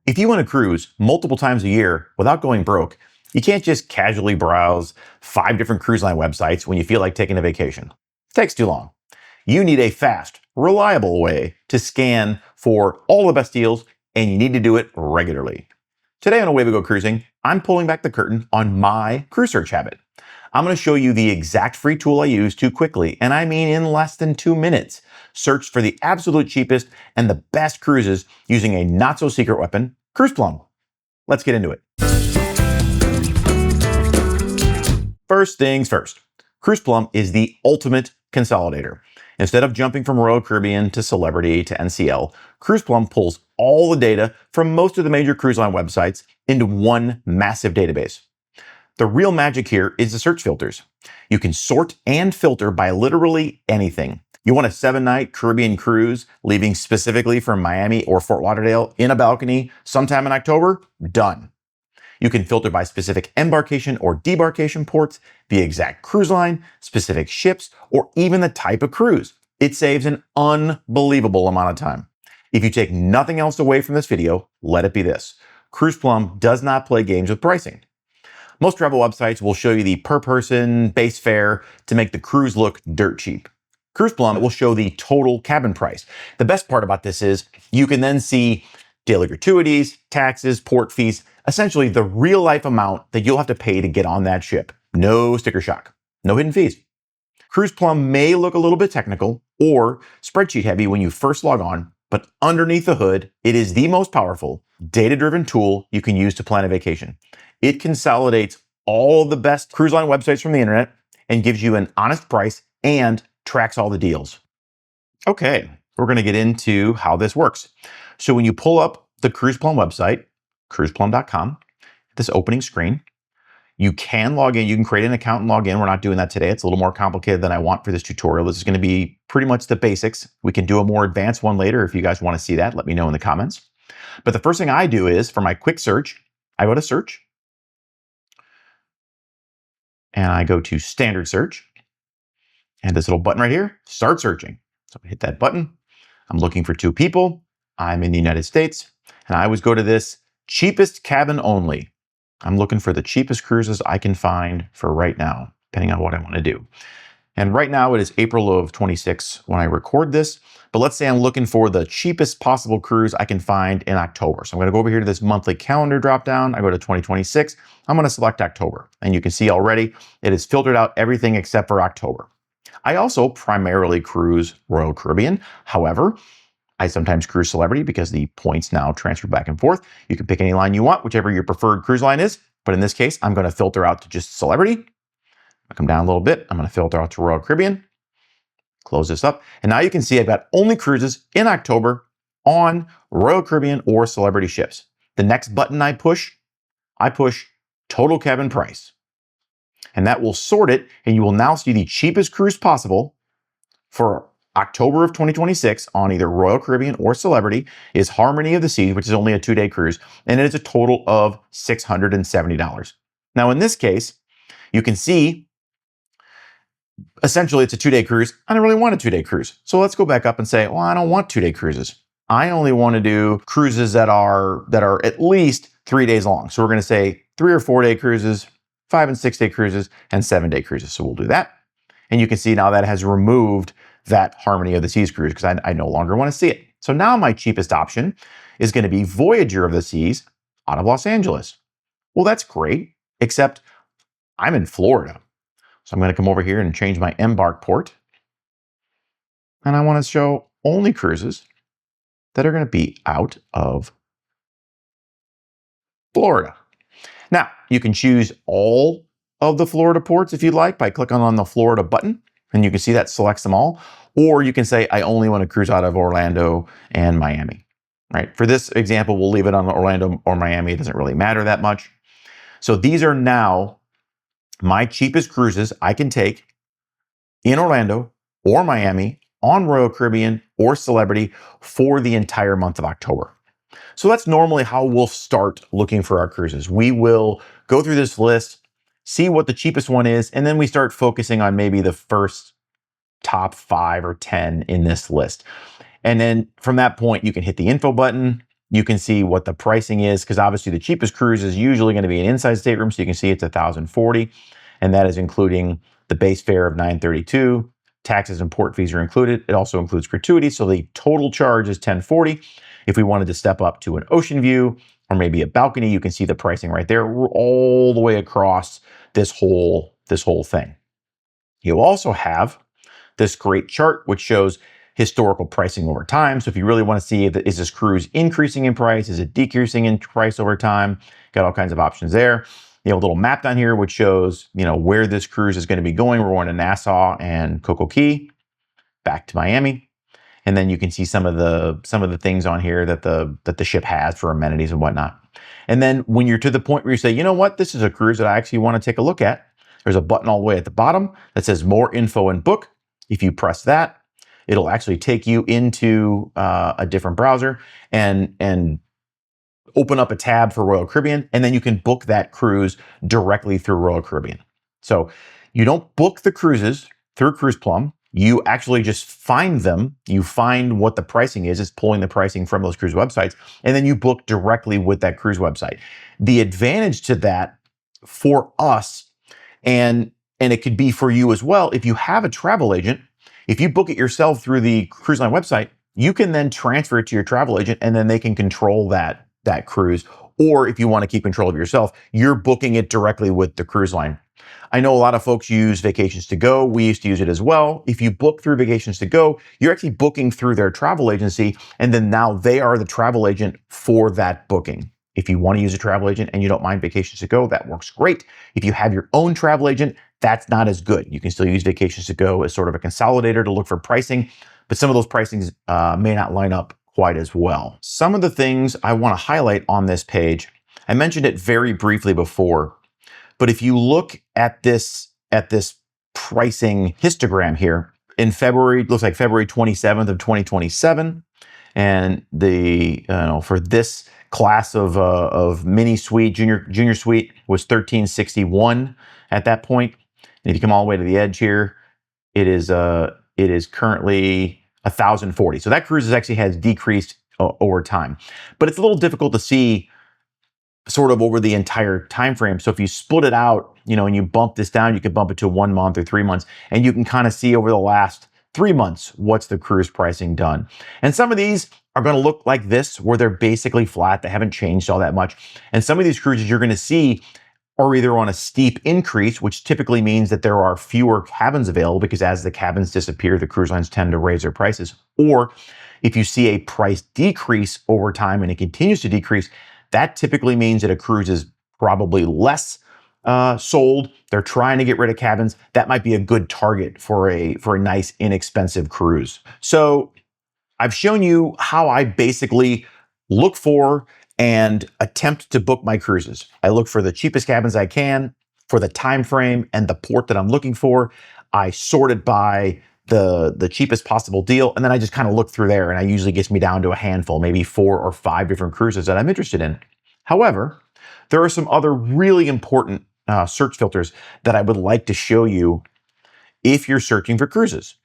If you want to cruise multiple times a year without going broke, you can't just casually browse 5 different cruise line websites when you feel like taking a vacation. It takes too long. You need a fast, reliable way to scan for all the best deals, and you need to do it regularly. Today on A Way We Go Cruising, I'm pulling back the curtain on my cruise search habit. I'm going to show you the exact free tool I use to quickly, and I mean in less than 2 minutes, search for the absolute cheapest and the best cruises using a not-so-secret weapon, CruisePlum. Let's get into it. First things first, CruisePlum is the ultimate consolidator. Instead of jumping from Royal Caribbean to Celebrity to NCL, CruisePlum pulls all the data from most of the major cruise line websites into one massive database. The real magic here is the search filters. You can sort and filter by literally anything. You want a 7-night Caribbean cruise leaving specifically from Miami or Fort Lauderdale in a balcony sometime in October? Done. You can filter by specific embarkation or debarkation ports, the exact cruise line, specific ships, or even the type of cruise. It saves an unbelievable amount of time. If you take nothing else away from this video, let it be this. CruisePlum does not play games with pricing. Most travel websites will show you the per person base fare to make the cruise look dirt cheap. CruisePlum will show the total cabin price. The best part about this is you can then see daily gratuities, taxes, port fees, essentially the real life amount that you'll have to pay to get on that ship. No sticker shock, no hidden fees. CruisePlum may look a little bit technical or spreadsheet heavy when you first log on, but underneath the hood, it is the most powerful, data-driven tool you can use to plan a vacation. It consolidates all the best cruise line websites from the internet and gives you an honest price and tracks all the deals. Okay, we're going to get into how this works. So when you pull up the CruisePlum website, cruiseplum.com, this opening screen, you can log in. You can create an account and log in. We're not doing that today. It's a little more complicated than I want for this tutorial. This is going to be pretty much the basics. We can do a more advanced one later. If you guys want to see that, let me know in the comments. But the first thing I do is for my quick search, I go to search and I go to standard search and this little button right here, start searching. So I hit that button. I'm looking for 2 people. I'm in the United States and I always go to this cheapest cabin only. I'm looking for the cheapest cruises I can find for right now, depending on what I want to do. And right now it is April of 26 when I record this, but let's say I'm looking for the cheapest possible cruise I can find in October. So I'm going to go over here to this monthly calendar drop down. I go to 2026. I'm going to select October. And you can see already it has filtered out everything except for October. I also primarily cruise Royal Caribbean. However, I sometimes cruise Celebrity because the points now transfer back and forth. You can pick any line you want, whichever your preferred cruise line is. But in this case, I'm going to filter out to just Celebrity. I'll come down a little bit. I'm going to filter out to Royal Caribbean. Close this up. And now you can see I've got only cruises in October on Royal Caribbean or Celebrity ships. The next button I push total cabin price. And that will sort it. And you will now see the cheapest cruise possible for October of 2026 on either Royal Caribbean or Celebrity is Harmony of the Seas, which is only a 2-day cruise, and it is a total of $670. Now in this case, you can see essentially it's a 2-day cruise. I don't really want a 2-day cruise. So let's go back up and say, well, I don't want 2-day cruises. I only want to do cruises that are at least 3 days long. So we're going to say 3 or 4-day cruises, 5 and 6-day cruises, and 7-day cruises. So we'll do that. And you can see now that has removed that Harmony of the Seas cruise because I no longer want to see it. So now my cheapest option is going to be Voyager of the Seas out of Los Angeles. Well, that's great, except I'm in Florida. So I'm going to come over here and change my embark port. And I want to show only cruises that are going to be out of Florida. Now, you can choose all of the Florida ports if you'd like by clicking on the Florida button. And you can see that selects them all. Or you can say, I only want to cruise out of Orlando and Miami, right? For this example, we'll leave it on Orlando or Miami. It doesn't really matter that much. So these are now my cheapest cruises I can take in Orlando or Miami on Royal Caribbean or Celebrity for the entire month of October. So that's normally how we'll start looking for our cruises. We will go through this list, see what the cheapest one is, and then we start focusing on maybe the first top 5 or 10 in this list. And then from that point, you can hit the info button, You can see what the pricing is, because obviously the cheapest cruise is usually going to be an inside stateroom. So you can see it's $1,040, and that is including the base fare of $932. Taxes and port fees are included. It also includes gratuity, so the total charge is $1,040. If we wanted to step up to an ocean view or maybe a balcony, you can see the pricing right there. We're all the way across this whole thing. You also have this great chart which shows historical pricing over time. So if you really want to see, is this cruise increasing in price? Is it decreasing in price over time? Got all kinds of options there. You have a little map down here which shows, where this cruise is going to be going. We're going to Nassau and Coco Key, back to Miami. And then you can see some of the things on here that the ship has for amenities and whatnot. And then when you're to the point where you say, you know what, this is a cruise that I actually want to take a look at, there's a button all the way at the bottom that says more info and book. If you press that, it'll actually take you into a different browser and open up a tab for Royal Caribbean, and then you can book that cruise directly through Royal Caribbean. So you don't book the cruises through CruisePlum. You actually just find them. You find what the pricing is. It's pulling the pricing from those cruise websites, and then you book directly with that cruise website. The advantage to that for us, and it could be for you as well, if you have a travel agent, if you book it yourself through the cruise line website, you can then transfer it to your travel agent, and then they can control that cruise. Or if you want to keep control of it yourself, you're booking it directly with the cruise line. I know a lot of folks use Vacations to Go. We used to use it as well. If you book through Vacations to Go, you're actually booking through their travel agency, and then now they are the travel agent for that booking. If you want to use a travel agent and you don't mind Vacations to Go, that works great. If you have your own travel agent, that's not as good. You can still use Vacations to Go as sort of a consolidator to look for pricing, but some of those pricings may not line up quite as well. Some of the things I want to highlight on this page, I mentioned it very briefly before, but if you look at this pricing histogram here, in February, it looks like February 27th of 2027, and for this class of mini suite, junior suite was $1,361 at that point. And if you come all the way to the edge here, it is currently $1,040. So that cruise actually has decreased over time, but it's a little difficult to see sort of over the entire time frame. So if you split it out, and you bump this down, you could bump it to 1 month or 3 months, and you can kind of see over the last 3 months what's the cruise pricing done. And some of these are going to look like this, where they're basically flat. They haven't changed all that much. And some of these cruises you're going to see are either on a steep increase, which typically means that there are fewer cabins available, because as the cabins disappear, the cruise lines tend to raise their prices. Or if you see a price decrease over time and it continues to decrease, that typically means that a cruise is probably less sold. They're trying to get rid of cabins. That might be a good target for a nice, inexpensive cruise. So I've shown you how I basically look for and attempt to book my cruises. I look for the cheapest cabins I can, for the time frame and the port that I'm looking for. I sort it by the cheapest possible deal, and then I just kind of look through there, and it usually gets me down to a handful, maybe 4 or 5 different cruises that I'm interested in. However, there are some other really important search filters that I would like to show you if you're searching for cruises.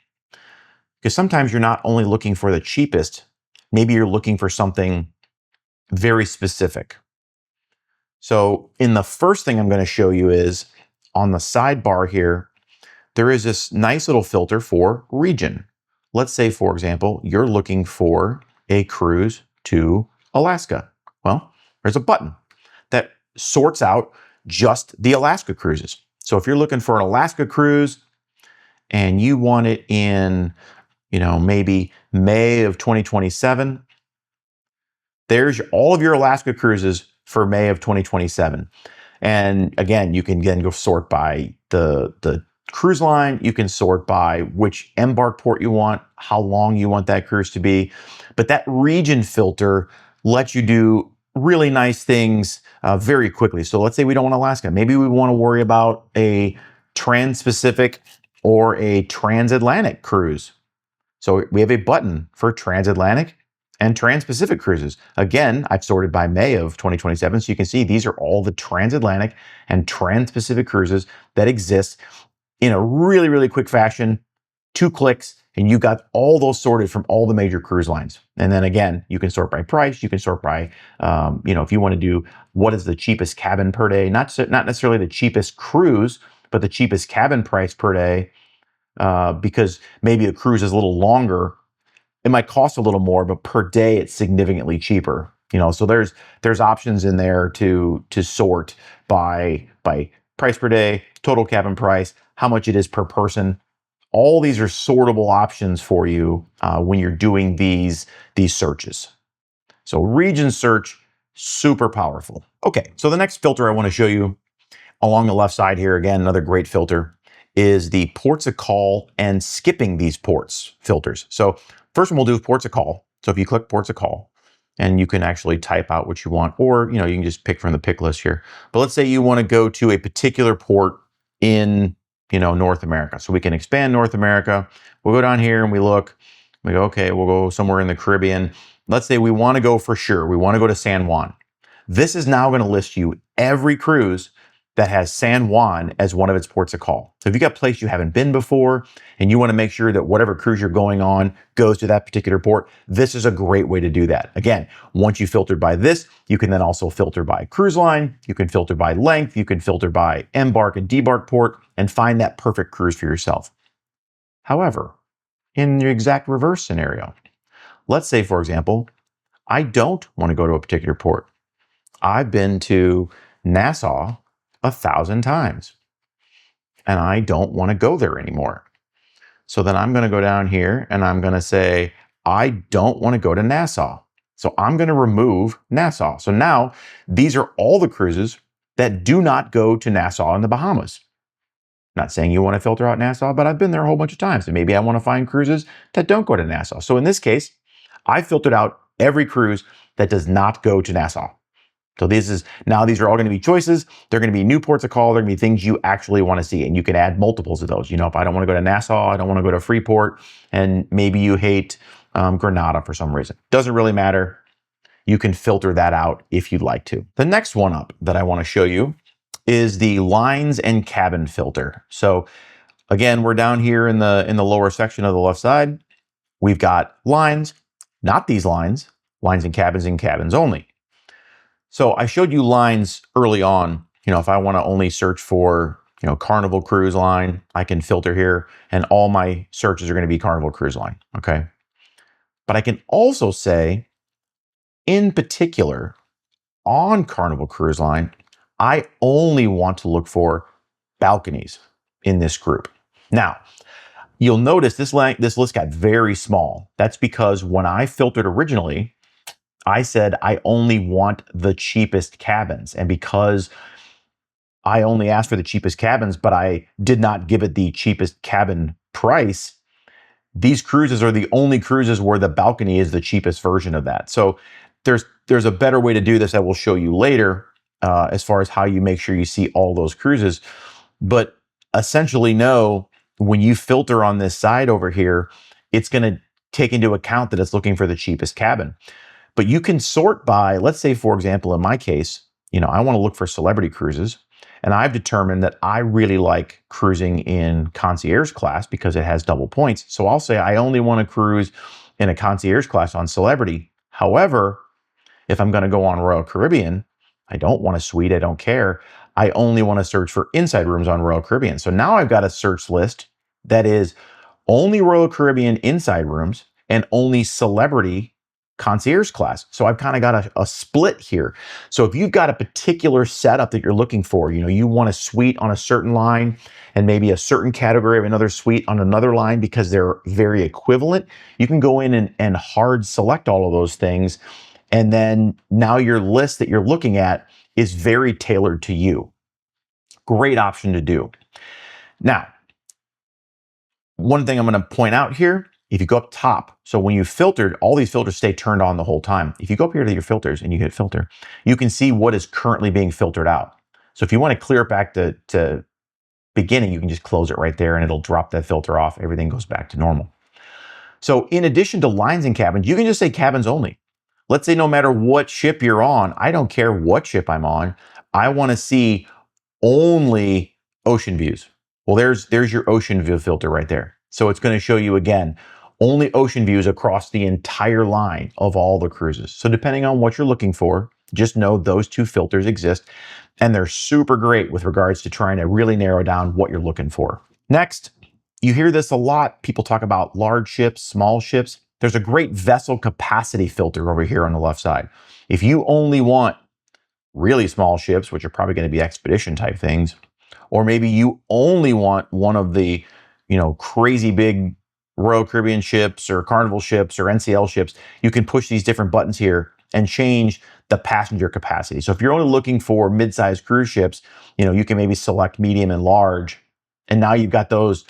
Because sometimes you're not only looking for the cheapest, maybe you're looking for something very specific. So in the first thing I'm going to show you is on the sidebar here, there is this nice little filter for region. Let's say, for example, you're looking for a cruise to Alaska. Well, there's a button that sorts out just the Alaska cruises. So if you're looking for an Alaska cruise and you want it in, maybe May of 2027, there's all of your Alaska cruises for May of 2027. And again, you can then go sort by the cruise line. You can sort by which embark port you want, how long you want that cruise to be. But that region filter lets you do really nice things very quickly. So let's say we don't want Alaska. Maybe we want to worry about a trans-Pacific or a transatlantic cruise. So we have a button for transatlantic and trans-Pacific cruises. Again, I've sorted by May of 2027, so you can see these are all the transatlantic and trans-Pacific cruises that exist in a really, really quick fashion 2 clicks, and you got all those sorted from all the major cruise lines. And then again, you can sort by price. You can sort by, if you want to do what is the cheapest cabin per day, not necessarily the cheapest cruise, but the cheapest cabin price per day, because maybe the cruise is a little longer. It might cost a little more, but per day it's significantly cheaper. So there's options in there to sort by price per day, total cabin price, how much it is per person. All these are sortable options for you when you're doing these searches. So region search, super powerful. Okay, so the next filter I want to show you along the left side here, again, another great filter, is the ports of call and skipping these ports filters. So first one we'll do is ports of call. So if you click ports of call, and you can actually type out what you want, or you can just pick from the pick list here. But let's say you want to go to a particular port in North America. So we can expand North America. We'll go down here and we look. We go, okay, we'll go somewhere in the Caribbean. Let's say we want to go for sure. We want to go to San Juan. This is now going to list you every cruise that has San Juan as one of its ports of call. So if you got a place you haven't been before and you want to make sure that whatever cruise you're going on goes to that particular port, this is a great way to do that. Again, once you filtered by this, you can then also filter by cruise line, you can filter by length, you can filter by embark and debark port and find that perfect cruise for yourself. However, in the exact reverse scenario, let's say, for example, I don't want to go to a particular port. I've been to Nassau 1,000 times, and I don't want to go there anymore. So then I'm going to go down here and I'm going to say, I don't want to go to Nassau. So I'm going to remove Nassau. So now these are all the cruises that do not go to Nassau in the Bahamas. Not saying you want to filter out Nassau, but I've been there a whole bunch of times. And maybe I want to find cruises that don't go to Nassau. So in this case, I filtered out every cruise that does not go to Nassau. So these are all going to be choices. They're going to be new ports of call. They're going to be things you actually want to see. And you can add multiples of those. If I don't want to go to Nassau, I don't want to go to Freeport, and maybe you hate Grenada for some reason. Doesn't really matter. You can filter that out if you'd like to. The next one up that I want to show you is the lines and cabin filter. So again, we're down here in the lower section of the left side. We've got lines, not these lines and cabins only. So I showed you lines early on. If I want to only search for, Carnival Cruise Line, I can filter here and all my searches are going to be Carnival Cruise Line. Okay. But I can also say, in particular, on Carnival Cruise Line, I only want to look for balconies in this group. Now, you'll notice this list got very small. That's because when I filtered originally, I said I only want the cheapest cabins. And because I only asked for the cheapest cabins, but I did not give it the cheapest cabin price, these cruises are the only cruises where the balcony is the cheapest version of that. So there's a better way to do this I will show you later as far as how you make sure you see all those cruises. But essentially know when you filter on this side over here, it's going to take into account that it's looking for the cheapest cabin. But you can sort by, let's say, for example, in my case, I want to look for celebrity cruises. And I've determined that I really like cruising in concierge class because it has double points. So I'll say I only want to cruise in a concierge class on celebrity. However, if I'm going to go on Royal Caribbean, I don't want a suite. I don't care. I only want to search for inside rooms on Royal Caribbean. So now I've got a search list that is only Royal Caribbean inside rooms and only celebrity concierge class. So I've kind of got a split here. So if you've got a particular setup that you're looking for, you want a suite on a certain line and maybe a certain category of another suite on another line because they're very equivalent, you can go in and hard select all of those things. And then now your list that you're looking at is very tailored to you. Great option to do. Now, one thing I'm going to point out here, if you go up top, so when you filtered, all these filters stay turned on the whole time. If you go up here to your filters and you hit filter, you can see what is currently being filtered out. So if you want to clear it back to beginning, you can just close it right there and it'll drop that filter off. Everything goes back to normal. So in addition to lines and cabins, you can just say cabins only. Let's say no matter what ship you're on, I don't care what ship I'm on, I want to see only ocean views. Well, there's your ocean view filter right there. So it's going to show you again, only ocean views across the entire line of all the cruises. So depending on what you're looking for, just know those two filters exist, and they're super great with regards to trying to really narrow down what you're looking for. Next, you hear this a lot. People talk about large ships, small ships. There's a great vessel capacity filter over here on the left side. If you only want really small ships, which are probably going to be expedition type things, or maybe you only want one of the, crazy big Royal Caribbean ships or Carnival ships or NCL ships, you can push these different buttons here and change the passenger capacity. So if you're only looking for mid-sized cruise ships, you can maybe select medium and large, and now you've got those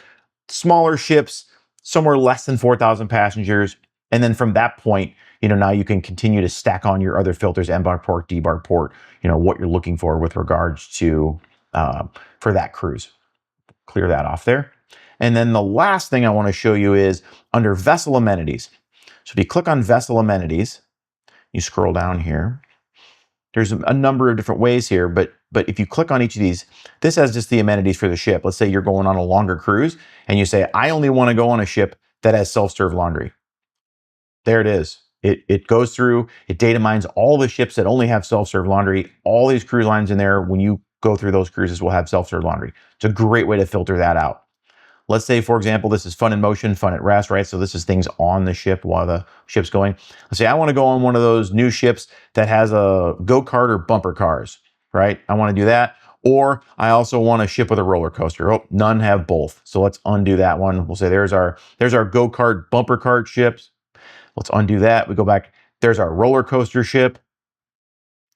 smaller ships, somewhere less than 4,000 passengers. And then from that point, now you can continue to stack on your other filters, embark port, debark port, what you're looking for with regards to for that cruise. Clear that off there. And then the last thing I want to show you is under vessel amenities. So if you click on vessel amenities, you scroll down here. There's a number of different ways here, but if you click on each of these, this has just the amenities for the ship. Let's say you're going on a longer cruise and you say, I only want to go on a ship that has self-serve laundry. There it is. It goes through, it data mines all the ships that only have self-serve laundry. All these cruise lines in there, when you go through those cruises, will have self-serve laundry. It's a great way to filter that out. Let's say, for example, this is fun in motion, fun at rest, right? So this is things on the ship while the ship's going. Let's say I want to go on one of those new ships that has a go-kart or bumper cars, right? I want to do that. Or I also want a ship with a roller coaster. Oh, none have both. So let's undo that one. We'll say there's our go-kart bumper cart ships. Let's undo that. We go back. There's our roller coaster ship.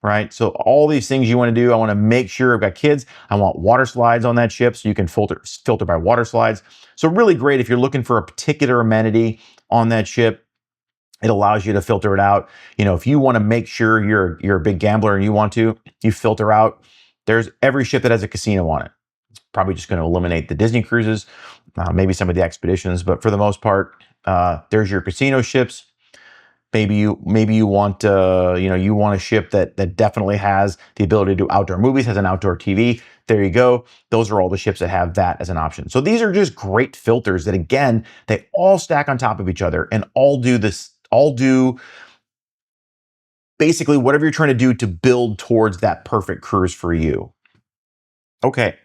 Right? So all these things you want to do, I want to make sure I've got kids. I want water slides on that ship, so you can filter by water slides. So really great if you're looking for a particular amenity on that ship. It allows you to filter it out. If you want to make sure you're a big gambler and you filter out. There's every ship that has a casino on it. It's probably just going to eliminate the Disney cruises, maybe some of the expeditions, but for the most part, there's your casino ships. Maybe you want you want a ship that definitely has the ability to do outdoor movies, has an outdoor TV. There you go. Those are all the ships that have that as an option. So these are just great filters that, again, they all stack on top of each other and all do basically whatever you're trying to do to build towards that perfect cruise for you. Okay,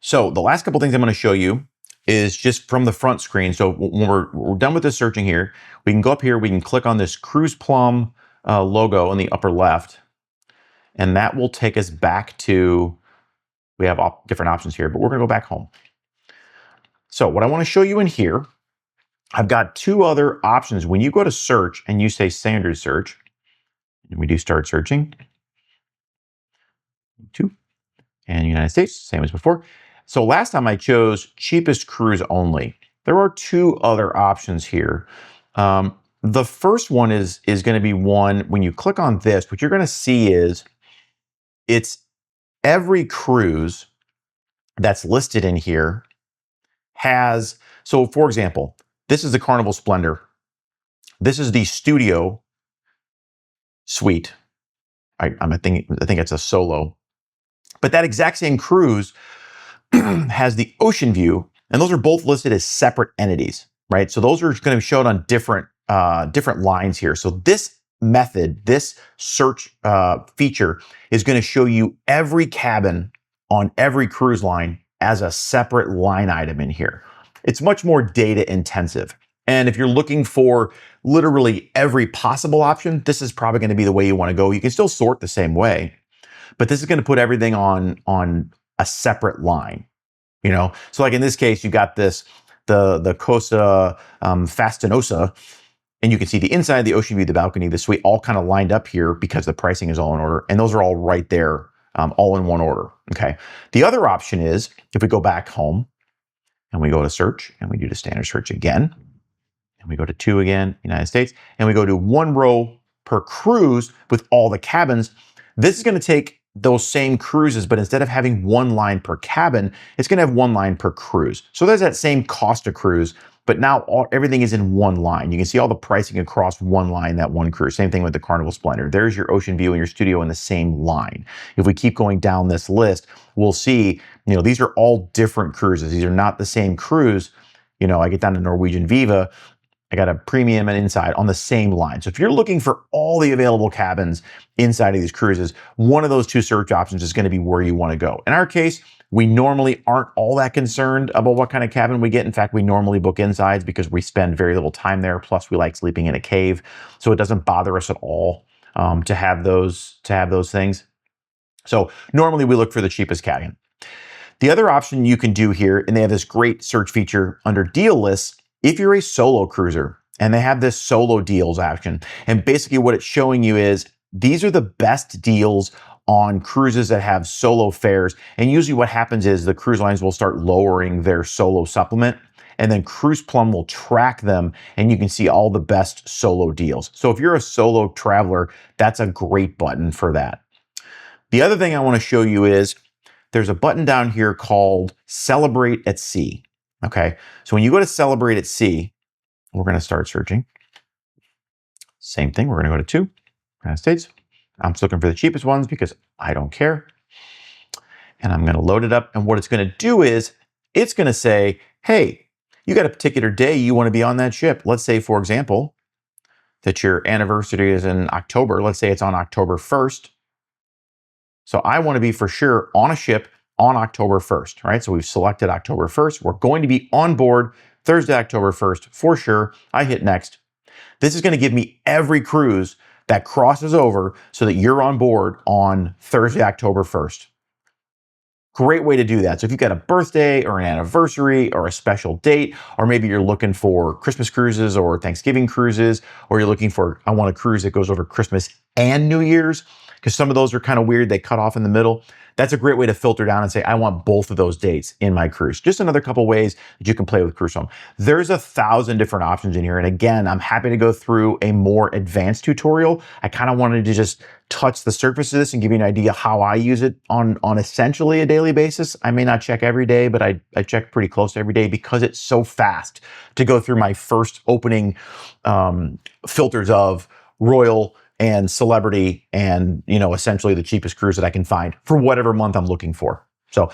so the last couple things I'm going to show you is just from the front screen. So when we're done with the searching here, we can go up here, we can click on this CruisePlum logo in the upper left, and that will take us back to, we have different options here, but we're gonna go back home. So what I wanna show you in here, I've got two other options. When you go to search and you say standard search, and we do start searching, and United States, same as before. So last time I chose cheapest cruise only. There are two other options here. The first one is going to be one, when you click on this, what you're going to see is it's every cruise that's listed in here has, so for example, this is the Carnival Splendor. This is the Studio Suite. I think it's a solo. But that exact same cruise has the ocean view, and those are both listed as separate entities, right? So those are going to be shown on different lines here. So this method, this search feature is going to show you every cabin on every cruise line as a separate line item in here. It's much more data intensive. And if you're looking for literally every possible option, this is probably going to be the way you want to go. You can still sort the same way, but this is going to put everything on a separate line, So like in this case, you got the Costa Fastinosa, and you can see the inside, the ocean view, the balcony, the suite, all kind of lined up here because the pricing is all in order. And those are all right there, all in one order, okay? The other option is, if we go back home and we go to search and we do the standard search again, and we go to 2 again, United States, and we go to 1 row per cruise with all the cabins, this is going to take those same cruises, but instead of having 1 line per cabin, it's going to have 1 line per cruise. So there's that same cost of cruise, but now everything is in 1 line. You can see all the pricing across 1 line, that 1 cruise. Same thing with the Carnival Splendor. There's your ocean view and your Studio in the same line. If we keep going down this list, we'll see, these are all different cruises. These are not the same cruise, I get down to Norwegian Viva, I got a premium and inside on the same line. So if you're looking for all the available cabins inside of these cruises, one of those two search options is going to be where you want to go. In our case, we normally aren't all that concerned about what kind of cabin we get. In fact, we normally book insides because we spend very little time there. Plus, we like sleeping in a cave, so it doesn't bother us at all to have those things. So normally we look for the cheapest cabin. The other option you can do here, and they have this great search feature under deal lists, if you're a solo cruiser, and they have this solo deals option. And basically what it's showing you is these are the best deals on cruises that have solo fares. And usually what happens is the cruise lines will start lowering their solo supplement, and then CruisePlum will track them, and you can see all the best solo deals. So if you're a solo traveler, that's a great button for that. The other thing I want to show you is there's a button down here called Celebrate at Sea. Okay, so when you go to Celebrate at Sea, we're going to start searching. Same thing, we're going to go to 2, United States. I'm just looking for the cheapest ones because I don't care. And I'm going to load it up. And what it's going to do is it's going to say, hey, you got a particular day you want to be on that ship. Let's say, for example, that your anniversary is in October. Let's say it's on October 1st. So I want to be for sure on a ship on October 1st, right? So we've selected October 1st. We're going to be on board Thursday, October 1st for sure. I hit next. This is going to give me every cruise that crosses over so that you're on board on Thursday, October 1st. Great way to do that. So if you've got a birthday or an anniversary or a special date, or maybe you're looking for Christmas cruises or Thanksgiving cruises, or you're looking for, I want a cruise that goes over Christmas and New Year's, because some of those are kind of weird. They cut off in the middle. That's a great way to filter down and say, I want both of those dates in my cruise. Just another couple ways that you can play with CruisePlum. There's 1,000 different options in here. And again, I'm happy to go through a more advanced tutorial. I kind of wanted to just touch the surface of this and give you an idea how I use it on essentially a daily basis. I may not check every day, but I check pretty close every day because it's so fast to go through my first opening filters of Royal and Celebrity and, essentially the cheapest cruise that I can find for whatever month I'm looking for. So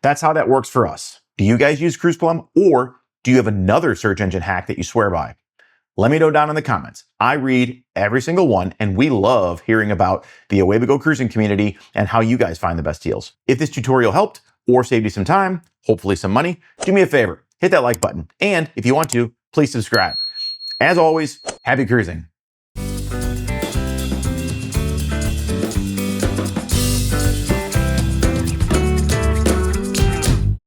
that's how that works for us. Do you guys use CruisePlum, or do you have another search engine hack that you swear by? Let me know down in the comments. I read every single one, and we love hearing about the Away We Go cruising community and how you guys find the best deals. If this tutorial helped or saved you some time, hopefully some money, do me a favor, hit that like button. And if you want to, please subscribe. As always, happy cruising.